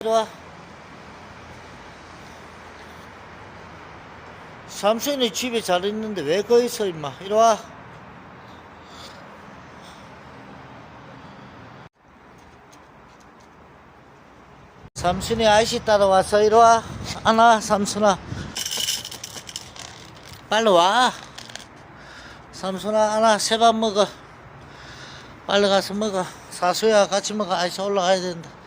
이리와. 삼촌이 집에 잘 있는데 왜 거기 있어 임마. 이리와. 삼순이 아이씨 따라와서 이리와. 안와 삼순아. 빨리 와. 삼순아 안와. 새밥 먹어. 빨리 가서 먹어. 사수야 같이 먹어. 아이씨 올라가야 된다.